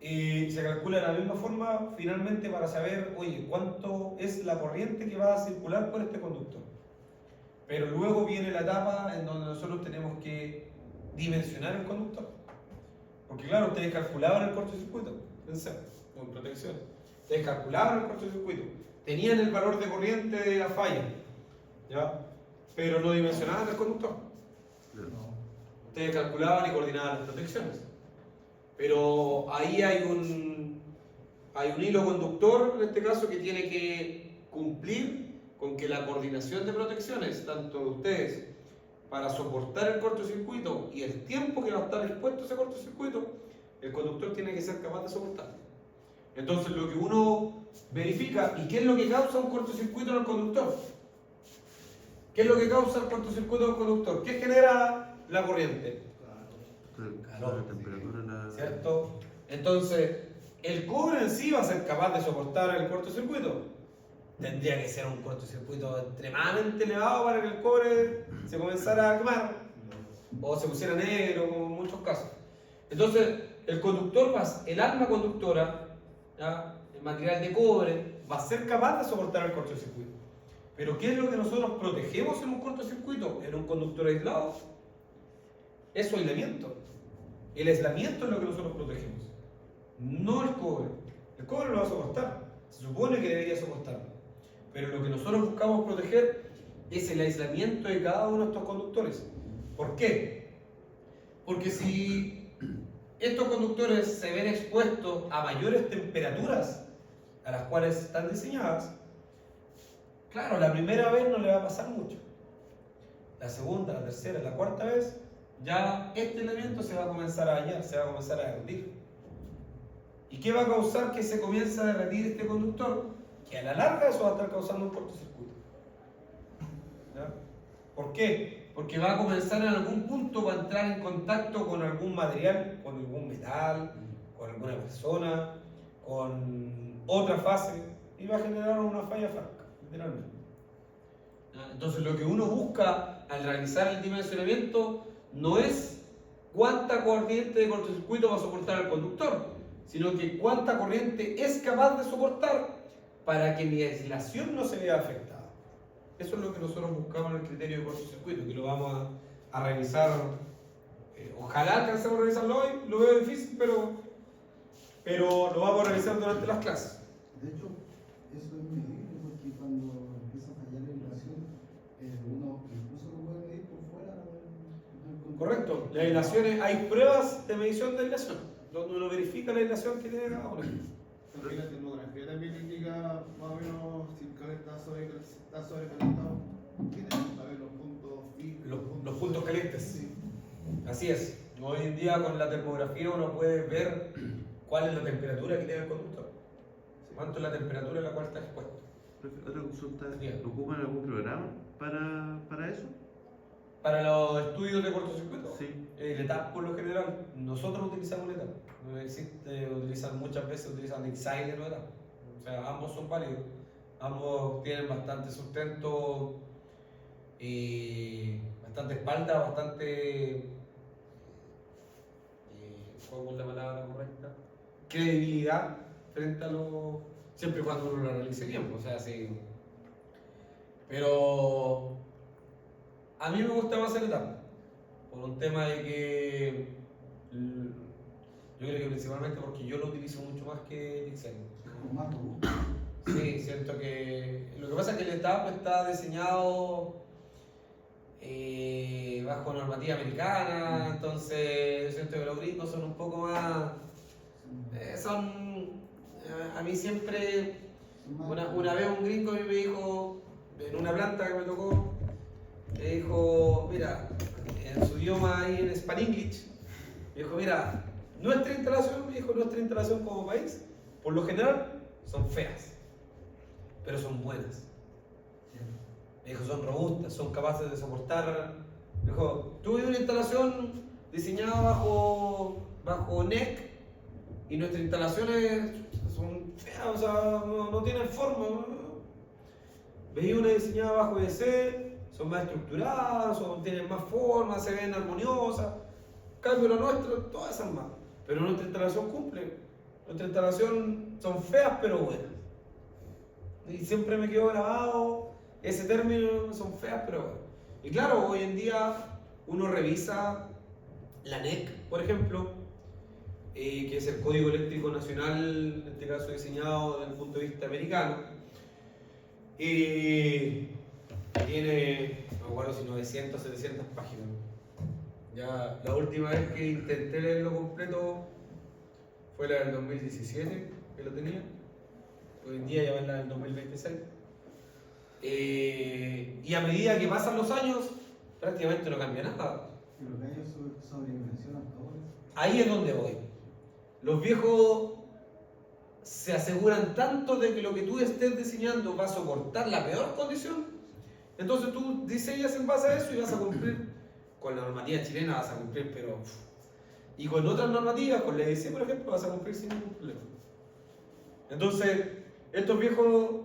se calcula de la misma forma finalmente para saber, oye, cuánto es la corriente que va a circular por este conductor. Pero luego viene la etapa en donde nosotros tenemos que dimensionar el conductor. Porque claro, ustedes calculaban el cortocircuito, con protección. Ustedes calculaban el cortocircuito, tenían el valor de corriente de la falla, ¿ya? Pero no dimensionaban el conductor. Ustedes calculaban y coordinaban las protecciones. Pero ahí hay un hilo conductor, en este caso, que tiene que cumplir con que la coordinación de protecciones, tanto de ustedes, para soportar el cortocircuito y el tiempo que va a estar expuesto a ese cortocircuito, el conductor tiene que ser capaz de soportar. Entonces, lo que uno verifica, ¿y qué es lo que causa un cortocircuito en el conductor? ¿Qué es lo que causa el cortocircuito del conductor? ¿Qué genera la corriente? La temperatura, ¿Cierto? Entonces, el cobre en sí va a ser capaz de soportar el cortocircuito. Tendría que ser un cortocircuito extremadamente elevado para que el cobre se comenzara a quemar o se pusiera negro, como en muchos casos. Entonces, el conductor, el alma conductora, ¿ya? El material de cobre, va a ser capaz de soportar el cortocircuito. Pero ¿qué es lo que nosotros protegemos en un cortocircuito? En un conductor aislado, es su aislamiento. El aislamiento es lo que nosotros protegemos, no el cobre. El cobre lo va a soportar, se supone que debería soportarlo. Pero lo que nosotros buscamos proteger es el aislamiento de cada uno de estos conductores. ¿Por qué? Porque si estos conductores se ven expuestos a mayores temperaturas a las cuales están diseñadas, claro, la primera vez no le va a pasar mucho. La segunda, la tercera, la cuarta vez, ya este elemento se va a comenzar a dañar, se va a comenzar a derretir. ¿Y qué va a causar que se comience a derretir este conductor? Que a la larga eso va a estar causando un cortocircuito. ¿Ya? ¿Por qué? Porque va a comenzar en algún punto, va a entrar en contacto con algún material, con algún metal, con alguna persona, con otra fase, y va a generar una falla franca, literalmente. ¿Ya? Entonces lo que uno busca al realizar el dimensionamiento no es cuánta corriente de cortocircuito va a soportar el conductor, sino que cuánta corriente es capaz de soportar para que mi aislación no se vea afectada. Eso es lo que nosotros buscamos en el criterio de cortocircuito, que lo vamos a revisar. Ojalá alcancemos a revisarlo hoy, lo veo difícil, pero lo vamos a revisar durante las clases. De hecho, eso es medible porque cuando empieza a fallar la aislación, uno incluso lo puede medir por fuera del control. Correcto, las aislaciones, hay pruebas de medición de aislación, donde uno verifica la aislación que tiene cada uno. Porque la termografía también indica más o menos si el cable está sobrecalentado. Tiene que saber los puntos fijos. Los puntos calientes. Sí. Así es. Hoy en día con la termografía uno puede ver cuál es la temperatura que tiene el conductor. Cuánto es la temperatura a la cual está expuesto. Otra consulta, Bien. ¿ocupan algún programa para eso? Para los estudios de cortocircuito, Sí. el ETAP por lo general, nosotros utilizamos el ETAP. No existe, muchas veces utilizan Exile o ETAP. O sea, ambos son válidos. Ambos tienen bastante sustento y bastante espalda, bastante. ¿Cuál es la palabra correcta? Credibilidad frente a lo. Siempre y cuando uno lo realice bien, o sea, sí. Pero a mí me gusta más el ETAP, por un tema de que yo creo que principalmente porque yo lo utilizo mucho más que el Excel. Como más robusto. Sí, siento que lo que pasa es que el ETAP está diseñado bajo normativa americana, entonces siento que los gringos son un poco más, a mí siempre, una vez un gringo me dijo, en una planta que me tocó, me dijo, mira, en su idioma ahí en Spanglish, me dijo, mira, nuestra instalación como país, por lo general, son feas, pero son buenas. Me dijo, son robustas, son capaces de soportar. Me dijo, tuve una instalación diseñada bajo NEC y nuestras instalaciones son feas, o sea, no tienen forma. Veía una diseñada bajo EDC, son más estructuradas, tienen más forma, se ven armoniosas. En cambio, lo nuestro, todas esas más. Pero nuestra instalación cumple. Nuestra instalación son feas pero buenas. Y siempre me quedó grabado ese término, son feas pero buenas. Y claro, hoy en día uno revisa la NEC, por ejemplo, que es el Código Eléctrico Nacional, en este caso diseñado desde el punto de vista americano, y tiene, no me acuerdo si 900, 700 páginas. Ya la última vez que intenté leerlo completo fue la del 2017, que lo tenía. Hoy en día ya va en la del 2026. Y a medida que pasan los años, prácticamente no cambia nada. Pero que ellos sobredimensionan todo eso. Ahí es donde voy. Los viejos se aseguran tanto de que lo que tú estés diseñando va a soportar la peor condición, Entonces tú diseñas en base a eso y vas a cumplir con la normativa chilena, vas a cumplir, pero... Y con otras normativas, con la EDC, por ejemplo, vas a cumplir sin ningún problema. Entonces, estos viejos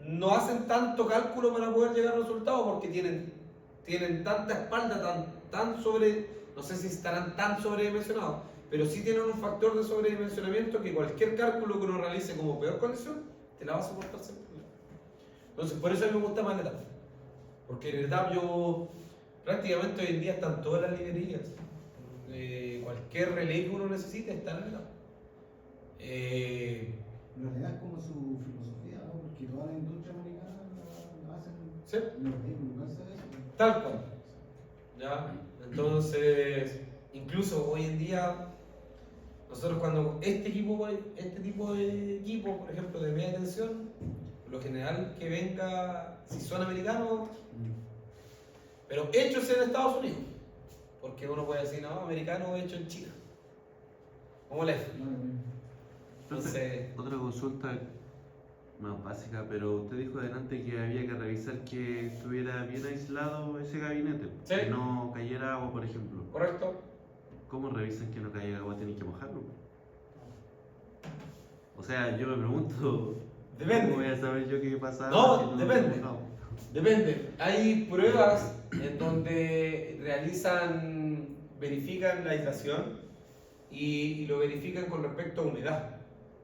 no hacen tanto cálculo para poder llegar a resultados porque tienen tanta espalda, tan sobre, no sé si estarán tan sobredimensionados, pero sí tienen un factor de sobredimensionamiento que cualquier cálculo que uno realice como peor condición, te la va a soportar sin problema. Entonces, por eso a mí me gusta más el ETAP. Porque en el ETAP yo, prácticamente hoy en día están todas las librerías. Cualquier relay que uno necesite está en el ETAP. En realidad es como su filosofía, ¿no? Porque toda la industria americana la hacen ¿Sí? en los lugares de eso. Tal cual. ¿Ya? Entonces, incluso hoy en día, nosotros cuando este tipo de equipo, por ejemplo, de media tensión, por lo general que venga, si son americanos, pero hechos en Estados Unidos. Porque uno puede decir, no, americano hecho en China. ¿Cómo le? Entonces, Otra consulta más básica, pero usted dijo adelante que había que revisar que estuviera bien aislado ese gabinete, Sí. que no cayera agua, por ejemplo. ¿correcto? ¿Cómo revisan que no caiga agua? ¿Tienen que mojarlo? O sea, yo me pregunto, Depende. ¿cómo voy a saber yo qué pasa? No, si lo depende. mojado? Depende. Hay pruebas en donde verifican la aislación y lo verifican con respecto a humedad.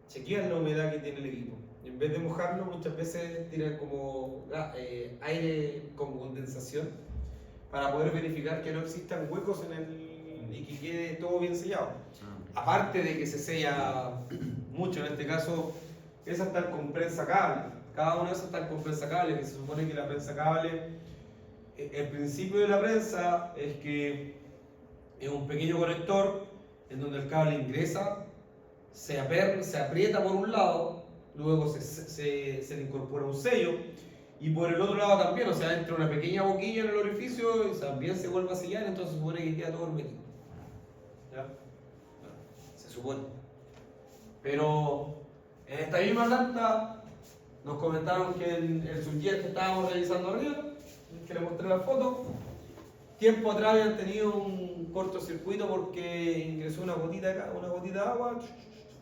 Chequean la humedad que tiene el equipo. Y en vez de mojarlo, muchas veces tiran como aire con condensación para poder verificar que no existan huecos y que quede todo bien sellado. Ah, Aparte de que se sella mucho, en este caso, esas están con prensa cable. Cada una de esas están con prensa cable, que se supone que la prensa cable, el principio de la prensa es que es un pequeño conector en donde el cable ingresa, se aprieta por un lado, luego se le incorpora un sello y por el otro lado también, o sea, entra una pequeña boquilla en el orificio y también se vuelve a sellar, entonces se supone que queda todo hermético. ¿Ya? Se supone. Pero en esta misma planta nos comentaron que el subjet que estábamos realizando arriba, que le mostré la foto, tiempo atrás habían tenido un cortocircuito porque ingresó una gotita de agua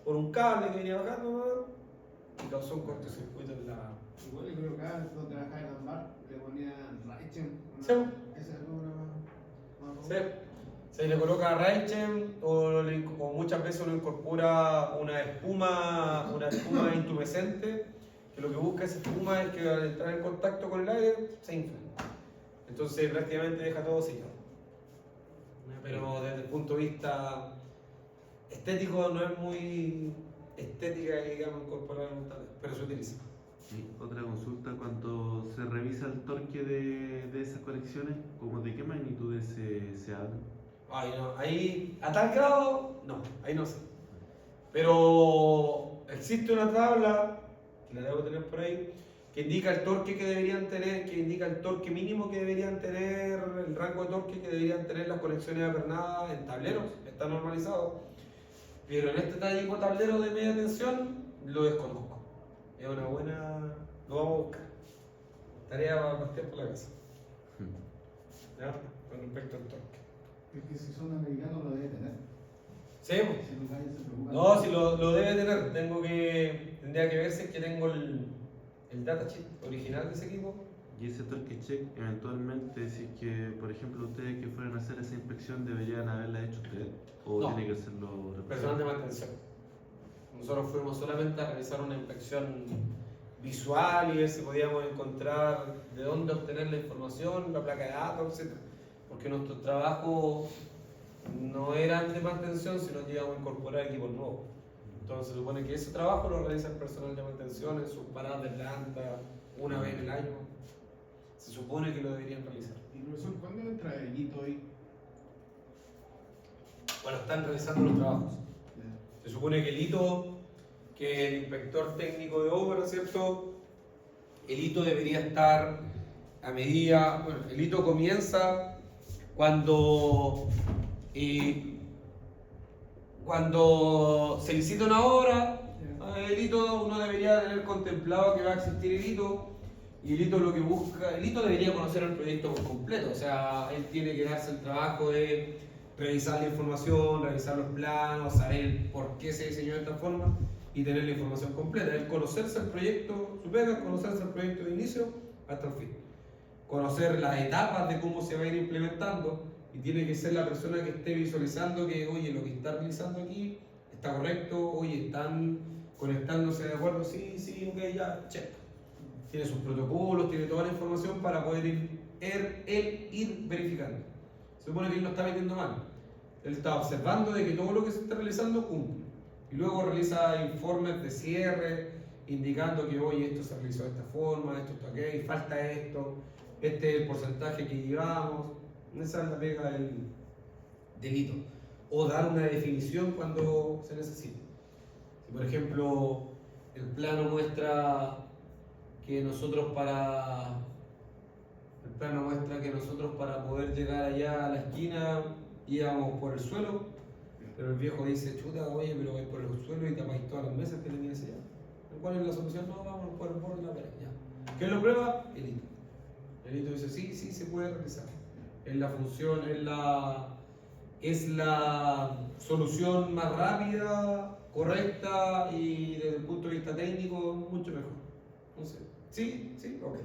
por un cable que venía bajando y causó un cortocircuito en la... Igual yo creo que acá donde trabajaba en Ambar le ponían Raichen. Sí. Esa es una. Sí. Se le coloca Raichen o muchas veces uno incorpora una espuma intumescente, que lo que busca esa espuma es que al entrar en contacto con el aire se infla. Entonces prácticamente deja todo sellado. Pero desde el punto de vista estético no es muy estética, digamos, incorporar un tablero, pero se utiliza. y otra consulta, cuando se revisa el torque de esas conexiones, ¿cómo de qué magnitudes se habla? Ay, no, ahí a tal grado, no, ahí no sé. Pero existe una tabla, que la debo tener por ahí, que indica el torque que deberían tener, que indica el torque mínimo que deberían tener, el rango de torque que deberían tener las conexiones apernadas en tableros, está normalizado. Pero en este tipo de tablero de media tensión lo desconozco. Es una buena, lo vamos a buscar. Tarea para partir por la casa. ¿Ya? Con respecto al torque. Es que si son americanos lo debe tener. Sí, pues. Si los gallos se preocupan. No, si lo debe tener. Tendría que ver si es que tengo el datasheet original de ese equipo. Y ese torque check, eventualmente, si es que, por ejemplo, ustedes que fueran a hacer esa inspección, ¿deberían haberla hecho ustedes? ¿O No. tiene que hacerlo Personal de mantención. Nosotros fuimos solamente a realizar una inspección visual y ver si podíamos encontrar de dónde obtener la información, la placa de datos, etc. Porque nuestros trabajos no eran de mantención, sino que íbamos a incorporar equipos nuevos. Entonces se supone que ese trabajo lo realiza el personal de mantención en sus paradas de planta una vez en el año. Se supone que lo deberían realizar. Y profesor, ¿cuándo entra el hito ahí? Bueno, están realizando los trabajos. Se supone que el hito, que el inspector técnico de obra, ¿cierto? El hito debería estar a medida, bueno, el hito comienza cuando se licita una obra, el hito uno debería tener contemplado que va a existir el hito Y el hito lo que busca, el hito debería conocer el proyecto por completo, o sea, él tiene que darse el trabajo de revisar la información, revisar los planos, saber por qué se diseñó de esta forma y tener la información completa. El conocerse el proyecto, su pega es conocerse el proyecto de inicio hasta el fin. Conocer las etapas de cómo se va a ir implementando y tiene que ser la persona que esté visualizando que, oye, lo que está realizando aquí está correcto, oye, están conectándose de acuerdo, sí, sí, ok, ya, check. Tiene sus protocolos, tiene toda la información para poder ir verificando. Se supone que él no está metiendo mano. Él está observando de que todo lo que se está realizando cumple. Y luego realiza informes de cierre, indicando que, oye, esto se realizó de esta forma, esto está ok, falta esto, este es el porcentaje que llevamos. Esa es la pega del delito. O dar una definición cuando se necesite. Si, por ejemplo, el plano muestra que nosotros para poder llegar allá a la esquina íbamos por el suelo, pero el viejo dice, chuta, oye, pero vais por el suelo y tapáis todas las mesas que tenías allá. ¿Cuál es la solución? No, vamos por el borde de la pared, ya. ¿Quién lo prueba? El hito. El hito dice, sí, sí, se puede realizar. Es la función, es la solución más rápida, correcta y desde el punto de vista técnico mucho mejor. Entonces, sí, sí, ok.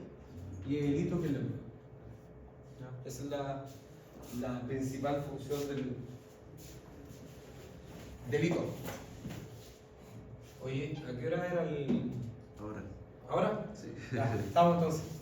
Y el hito que es la mejor. Esa es la principal función del hito. Oye, ¿a qué hora era el...? Ahora. ¿Ahora? Sí. Ya, estamos entonces.